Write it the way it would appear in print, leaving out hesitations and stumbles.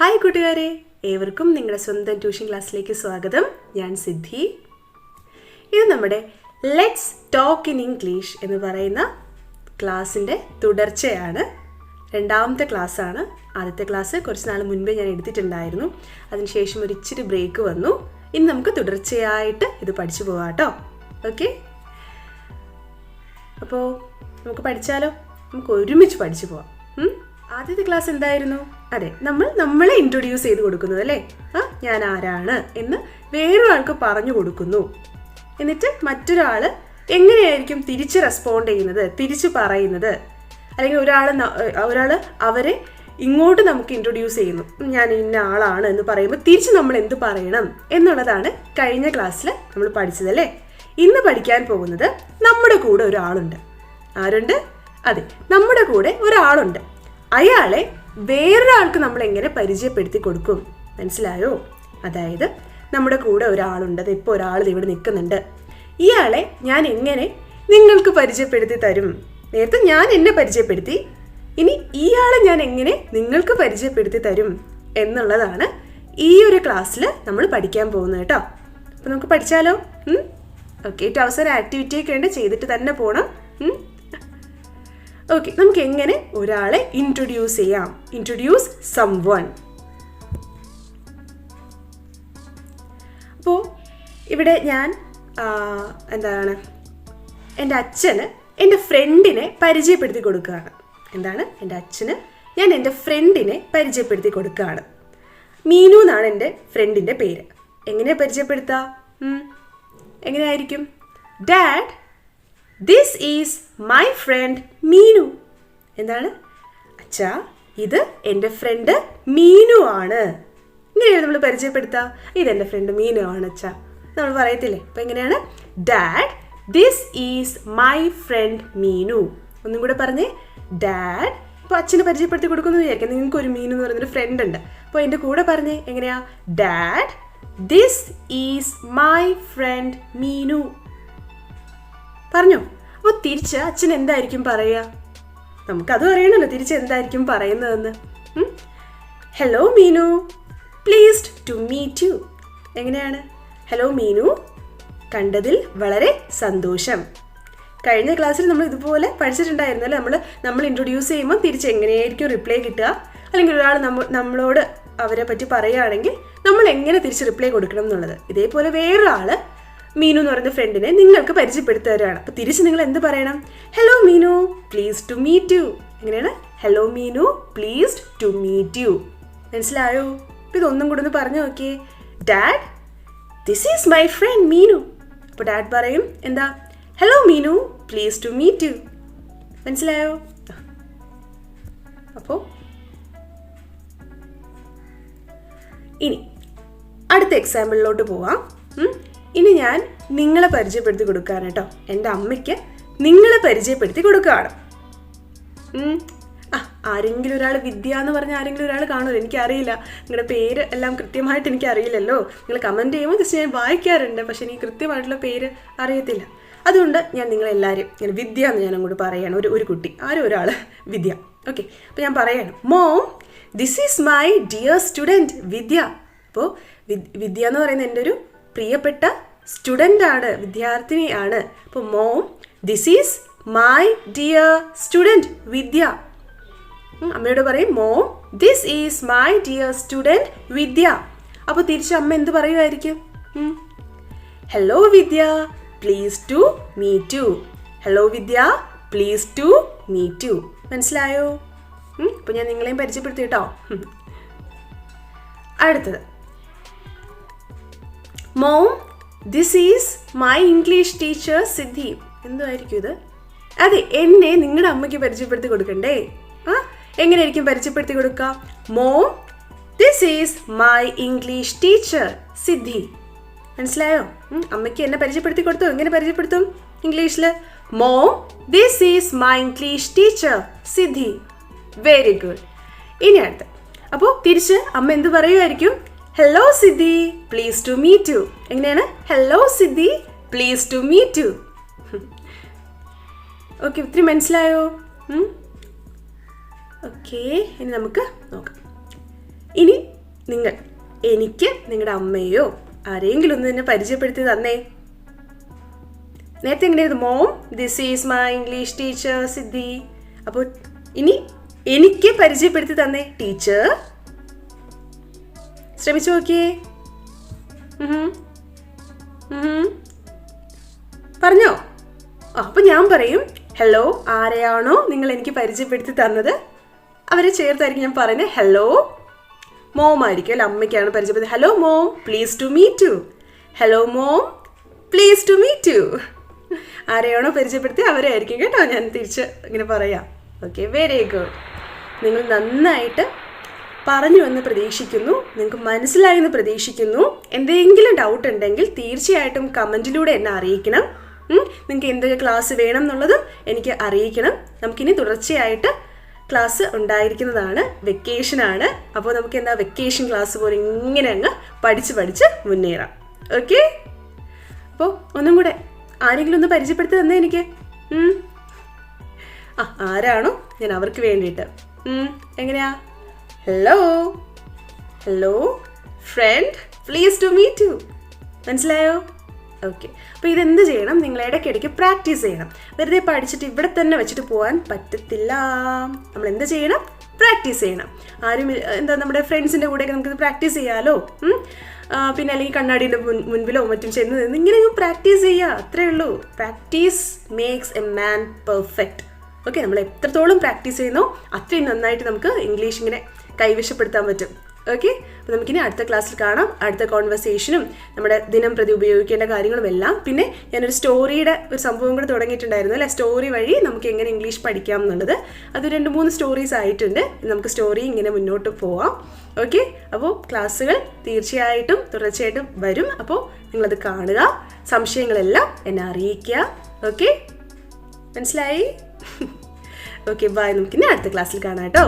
Hi കൂട്ടുകാരെ, ഏവർക്കും നിങ്ങളുടെ സ്വന്തം ട്യൂഷൻ ക്ലാസ്സിലേക്ക് സ്വാഗതം. ഞാൻ സിദ്ധി. ഇത് നമ്മുടെ ലെറ്റ്സ് ടോക്ക് ഇൻ ഇംഗ്ലീഷ് എന്ന് പറയുന്ന ക്ലാസ്സിൻ്റെ തുടർച്ചയാണ്. രണ്ടാമത്തെ ക്ലാസ്സാണ്. ആദ്യത്തെ ക്ലാസ് കുറച്ച് നാൾ മുൻപേ ഞാൻ എടുത്തിട്ടുണ്ടായിരുന്നു. അതിനുശേഷം ഒരു ഇച്ചിരി ബ്രേക്ക് വന്നു. ഇനി നമുക്ക് തുടർച്ചയായിട്ട് ഇത് പഠിച്ചു പോകാം കേട്ടോ. ഓക്കെ, അപ്പോൾ നമുക്ക് പഠിച്ചാലോ? നമുക്ക് ഒരുമിച്ച് പഠിച്ചു പോവാം. ആദ്യത്തെ ക്ലാസ് എന്തായിരുന്നു? അതെ, നമ്മളെ ഇൻട്രൊഡ്യൂസ് ചെയ്ത് കൊടുക്കുന്നത് അല്ലേ. ഞാൻ ആരാണ് എന്ന് വേറൊരാൾക്ക് പറഞ്ഞു കൊടുക്കുന്നു. എന്നിട്ട് മറ്റൊരാൾ എങ്ങനെയായിരിക്കും തിരിച്ച് റെസ്പോണ്ട് ചെയ്യുന്നത്, തിരിച്ച് പറയുന്നത്, അല്ലെങ്കിൽ ഒരാൾ അവരെ ഇങ്ങോട്ട് നമുക്ക് ഇൻട്രൊഡ്യൂസ് ചെയ്യുന്നു. ഞാൻ ഇന്ന ആളാണ് എന്ന് പറയുമ്പോൾ തിരിച്ച് നമ്മൾ എന്ത് പറയണം എന്നുള്ളതാണ് കഴിഞ്ഞ ക്ലാസ്സിൽ നമ്മൾ പഠിച്ചതല്ലേ. ഇന്ന് പഠിക്കാൻ പോകുന്നത് നമ്മുടെ കൂടെ ഒരാളുണ്ട്. ആരുണ്ട്? അതെ, നമ്മുടെ കൂടെ ഒരാളുണ്ട്. അയാളെ വേറൊരാൾക്ക് നമ്മൾ എങ്ങനെ പരിചയപ്പെടുത്തി കൊടുക്കും? മനസ്സിലായോ? അതായത് നമ്മുടെ കൂടെ ഒരാളുണ്ട്. ഇപ്പോൾ ഒരാൾ ഇവിടെ നിൽക്കുന്നുണ്ട്. ഇയാളെ ഞാൻ എങ്ങനെ നിങ്ങൾക്ക് പരിചയപ്പെടുത്തി തരും? നേരത്തെ ഞാൻ എന്നെ പരിചയപ്പെടുത്തി, ഇനി ഇയാളെ ഞാൻ എങ്ങനെ നിങ്ങൾക്ക് പരിചയപ്പെടുത്തി തരും എന്നുള്ളതാണ് ഈ ഒരു ക്ലാസ്സിൽ നമ്മൾ പഠിക്കാൻ പോകുന്നത് കേട്ടോ. അപ്പോൾ നമുക്ക് പഠിച്ചാലോ? ഓക്കെ, ഏറ്റവും അവസാനം ആക്ടിവിറ്റിയൊക്കെ ഉണ്ട്, ചെയ്തിട്ട് തന്നെ പോകണം. ഓക്കെ, നമുക്ക് എങ്ങനെ ഒരാളെ ഇൻട്രൊഡ്യൂസ് ചെയ്യാം? Introduce someone. അപ്പോൾ ഇവിടെ ഞാൻ എൻ്റെ അച്ഛന് എൻ്റെ ഫ്രണ്ടിനെ പരിചയപ്പെടുത്തി കൊടുക്കുകയാണ്. എൻ്റെ അച്ഛന് ഞാൻ എൻ്റെ ഫ്രണ്ടിനെ പരിചയപ്പെടുത്തി കൊടുക്കുകയാണ്. മീനു എന്നാണ് എൻ്റെ ഫ്രണ്ടിൻ്റെ പേര്. എങ്ങനെ പരിചയപ്പെടുത്താം? എങ്ങനെയായിരിക്കും? Dad, this is my friend Meenu. എന്താണ്? അച്ഛാ, ഇത് എൻ്റെ ഫ്രണ്ട് മീനു ആണ്. ഇങ്ങനെയാണ് നമ്മൾ പരിചയപ്പെടുത്തുക. ഇതെൻ്റെ ഫ്രണ്ട് മീനു ആണ് അച്ഛാ നമ്മൾ പറയത്തില്ലേ. അപ്പം എങ്ങനെയാണ്? Dad, this is my friend Meenu. ഒന്നും കൂടെ പറഞ്ഞേ. ഡാഡ്, ഇപ്പോൾ അച്ഛനെ പരിചയപ്പെടുത്തി കൊടുക്കുന്നു വിചാരിക്കാം. നിങ്ങൾക്കൊരു മീനു എന്ന് പറയുന്നൊരു ഫ്രണ്ട് ഉണ്ട്. അപ്പോൾ എൻ്റെ കൂടെ പറഞ്ഞേ. എങ്ങനെയാ? Dad, this is my friend Meenu. പറഞ്ഞോ? അപ്പോൾ തിരിച്ച് അച്ഛൻ എന്തായിരിക്കും പറയുക? നമുക്കതും അറിയണമല്ലോ തിരിച്ച് എന്തായിരിക്കും പറയുന്നതെന്ന്. Hello Meenu, pleased to meet you. എങ്ങനെയാണ്? ഹലോ മീനു, കണ്ടതിൽ വളരെ സന്തോഷം. കഴിഞ്ഞ ക്ലാസ്സിൽ നമ്മൾ ഇതുപോലെ പഠിച്ചിട്ടുണ്ടായിരുന്നല്ലേ. നമ്മൾ ഇൻട്രൊഡ്യൂസ് ചെയ്യുമ്പോൾ തിരിച്ച് എങ്ങനെയായിരിക്കും റിപ്ലൈ കിട്ടുക, അല്ലെങ്കിൽ ഒരാൾ നമ്മളോട് അവരെ പറ്റി പറയുകയാണെങ്കിൽ നമ്മൾ എങ്ങനെ തിരിച്ച് റിപ്ലൈ കൊടുക്കണം എന്നുള്ളത്. ഇതേപോലെ വേറൊരാൾ മീനു എന്ന് പറയുന്ന ഫ്രണ്ടിനെ നിങ്ങൾക്ക് പരിചയപ്പെടുത്തി തരുകയാണ്. അപ്പോൾ തിരിച്ച് നിങ്ങൾ എന്ത് പറയണം? Hello Meenu, please to meet you. എങ്ങനെയാണ്? Hello Meenu, pleased to meet you. മനസ്സിലായോ? അപ്പോൾ ഇതൊന്നും കൂടെ ഒന്ന് പറഞ്ഞു നോക്കിയേ. Dad, this is my friend Meenu. അപ്പോൾ ഡാഡ് പറയും എന്താ? Hello Meenu, please to meet you. മനസ്സിലായോ? അപ്പോൾ ഇനി അടുത്ത എക്സാമ്പിളിലോട്ട് പോവാം. ഇനി ഞാൻ നിങ്ങളെ പരിചയപ്പെടുത്തി കൊടുക്കുകയാണ് കേട്ടോ. എൻ്റെ അമ്മയ്ക്ക് നിങ്ങളെ പരിചയപ്പെടുത്തി കൊടുക്കുകയാണ്. ആരെങ്കിലും ഒരാൾ വിദ്യ എന്ന് പറഞ്ഞാൽ ആരെങ്കിലും ഒരാൾ കാണുമല്ലോ. എനിക്കറിയില്ല, നിങ്ങളുടെ പേര് എല്ലാം കൃത്യമായിട്ട് എനിക്കറിയില്ലല്ലോ. നിങ്ങൾ കമൻറ്റ് ചെയ്യുമ്പോൾ ജസ്റ്റ് ഞാൻ വായിക്കാറുണ്ട്, പക്ഷെ എനിക്ക് കൃത്യമായിട്ടുള്ള പേര് അറിയത്തില്ല. അതുകൊണ്ട് ഞാൻ നിങ്ങളെല്ലാവരും ഞാൻ വിദ്യ എന്ന് ഞാൻ അങ്ങോട്ട് പറയാണ്. ഒരു കുട്ടി, ആരും ഒരാൾ വിദ്യ. ഓക്കെ, അപ്പോൾ ഞാൻ പറയാണ്, mom, this is my dear student Vidya. അപ്പോൾ വിദ്യ എന്ന് പറയുന്നത് എൻ്റെ ഒരു പ്രിയപ്പെട്ട സ്റ്റുഡൻ്റ് ആണ്, വിദ്യാർത്ഥിനിയാണ്. അപ്പോൾ mom, this is my dear student Vidya. അമ്മയോട് പറയും, mom, this is my dear student Vidya. അപ്പോൾ തിരിച്ച് അമ്മ എന്ത് പറയുമായിരിക്കും? Hello Vidya, please to meet you. Hello Vidya, please to meet you. മനസ്സിലായോ? അപ്പോൾ ഞാൻ നിങ്ങളെയും പരിചയപ്പെടുത്തി കേട്ടോ. അടുത്തത്, mom, this is my English teacher Siddhi. എന്തുമായിരിക്കും ഇത്? അതെ, എന്നെ നിങ്ങളുടെ അമ്മയ്ക്ക് പരിചയപ്പെടുത്തി കൊടുക്കണ്ടേ? എങ്ങനെയായിരിക്കും പരിചയപ്പെടുത്തി കൊടുക്കുക? Mom, this is my English teacher Siddhi. മനസ്സിലായോ? അമ്മയ്ക്ക് എന്നെ പരിചയപ്പെടുത്തി കൊടുത്തു. എങ്ങനെ പരിചയപ്പെടുത്തും ഇംഗ്ലീഷിൽ? Mom, this is my English teacher Siddhi. Very good. ഇനി അടുത്ത, അപ്പോൾ തിരിച്ച് അമ്മ എന്ത് പറയുമായിരിക്കും? Hello Siddhi, please to meet you. എങ്ങനെയാണ്? Hello Siddhi, please to meet you. Okay, ഒത്തിരി മനസ്സിലായോ? ഓക്കെ, ഇനി നമുക്ക് നോക്കാം. ഇനി നിങ്ങൾ എനിക്ക് നിങ്ങളുടെ അമ്മയോ ആരെങ്കിലും ഒന്ന് എന്നെ പരിചയപ്പെടുത്തി തന്നേ. നേരത്തെ എങ്ങനെയായിരുന്നു? Mom, this is my English teacher Siddhi. അപ്പോൾ ഇനി എനിക്ക് പരിചയപ്പെടുത്തി തന്നേ. ടീച്ചർ, ശ്രമിച്ചു നോക്കിയേ. പറഞ്ഞോ? അപ്പോൾ ഞാൻ പറയും ഹലോ. ആരെയാണോ നിങ്ങൾ എനിക്ക് പരിചയപ്പെടുത്തി തന്നത് അവരെ ചേർത്തായിരിക്കും ഞാൻ പറയുന്നത്. ഹലോ മോം ആയിരിക്കും അല്ല, അമ്മയ്ക്കാണ് പരിചയപ്പെടുത്തി. Hello mom, please to meet you. Hello mom, please to meet you. ആരെയാണോ പരിചയപ്പെടുത്തി അവരെ ആയിരിക്കും കേട്ടോ ഞാൻ തിരിച്ച് ഇങ്ങനെ പറയാം. Okay, very good. നിങ്ങൾ നന്നായിട്ട് പറഞ്ഞു എന്ന് പ്രതീക്ഷിക്കുന്നു. നിങ്ങൾക്ക് മനസ്സിലായി എന്ന് പ്രതീക്ഷിക്കുന്നു. എന്തെങ്കിലും ഡൗട്ട് ഉണ്ടെങ്കിൽ തീർച്ചയായിട്ടും കമൻറ്റിലൂടെ എന്നെ അറിയിക്കണം. നിങ്ങൾക്ക് എന്തൊക്കെ ക്ലാസ് വേണം എന്നുള്ളതും എനിക്ക് അറിയിക്കണം. നമുക്കിനി തുടർച്ചയായിട്ട് ക്ലാസ് ഉണ്ടായിരിക്കുന്നതാണ്. വെക്കേഷനാണ്. അപ്പോൾ നമുക്ക് എന്താ വെക്കേഷൻ ക്ലാസ് പോലെ ഇങ്ങനെ അങ്ങ് പഠിച്ച് മുന്നേറാം. ഓക്കെ, അപ്പോൾ ഒന്നും കൂടെ ആരെങ്കിലും ഒന്ന് പരിചയപ്പെടുത്തി തന്നെ എനിക്ക്. ആരാണോ ഞാൻ അവർക്ക് വേണ്ടിയിട്ട്. എങ്ങനെയാ? Hello hello friend, please to meet you. മനസ്സിലായോ? ഓക്കെ, അപ്പോൾ ഇതെന്ത് ചെയ്യണം? നിങ്ങൾ ഇടയ്ക്കിടയ്ക്ക് പ്രാക്ടീസ് ചെയ്യണം. വെറുതെ പഠിച്ചിട്ട് ഇവിടെ തന്നെ വെച്ചിട്ട് പോകാൻ പറ്റത്തില്ല. നമ്മൾ എന്ത് ചെയ്യണം? പ്രാക്ടീസ് ചെയ്യണം. ആരും എന്താ നമ്മുടെ ഫ്രണ്ട്സിൻ്റെ കൂടെയൊക്കെ നമുക്കിത് പ്രാക്ടീസ് ചെയ്യാമല്ലോ. പിന്നെ അല്ലെങ്കിൽ കണ്ണാടിയുടെ മുൻപിലോ മറ്റും ചെന്ന് നിന്ന് ഇങ്ങനെ പ്രാക്ടീസ് ചെയ്യുക. അത്രേ ഉള്ളൂ. Practice makes a man perfect. Okay, നമ്മൾ എത്രത്തോളം പ്രാക്ടീസ് ചെയ്യുന്നോ അത്രയും നന്നായിട്ട് നമുക്ക് ഇംഗ്ലീഷ് ഇങ്ങനെ കൈവശപ്പെടുത്താൻ പറ്റും. ഓക്കെ, അപ്പോൾ നമുക്കിനി അടുത്ത ക്ലാസ്സിൽ കാണാം. അടുത്ത കോൺവെർസേഷനും നമ്മുടെ ദിനം പ്രതി ഉപയോഗിക്കേണ്ട കാര്യങ്ങളും എല്ലാം. പിന്നെ ഞാനൊരു സ്റ്റോറിയുടെ ഒരു സംഭവം കൂടെ തുടങ്ങിയിട്ടുണ്ടായിരുന്നു അല്ലേ? സ്റ്റോറി വഴി നമുക്ക് എങ്ങനെ ഇംഗ്ലീഷ് പഠിക്കാം എന്നുള്ളത്. അത് 2-3 സ്റ്റോറീസ് ആയിട്ടുണ്ട്. നമുക്ക് സ്റ്റോറി ഇങ്ങനെ മുന്നോട്ട് പോവാം. ഓക്കെ, അപ്പോൾ ക്ലാസ്സുകൾ തീർച്ചയായിട്ടും തുടർച്ചയായിട്ടും വരും. അപ്പോൾ നിങ്ങളത് കാണുക. സംശയങ്ങളെല്ലാം എന്നെ അറിയിക്കുക. ഓക്കെ, മനസ്സിലായി? Okay, bye. നമുക്കിനി അടുത്ത ക്ലാസ്സിൽ കാണാം കേട്ടോ.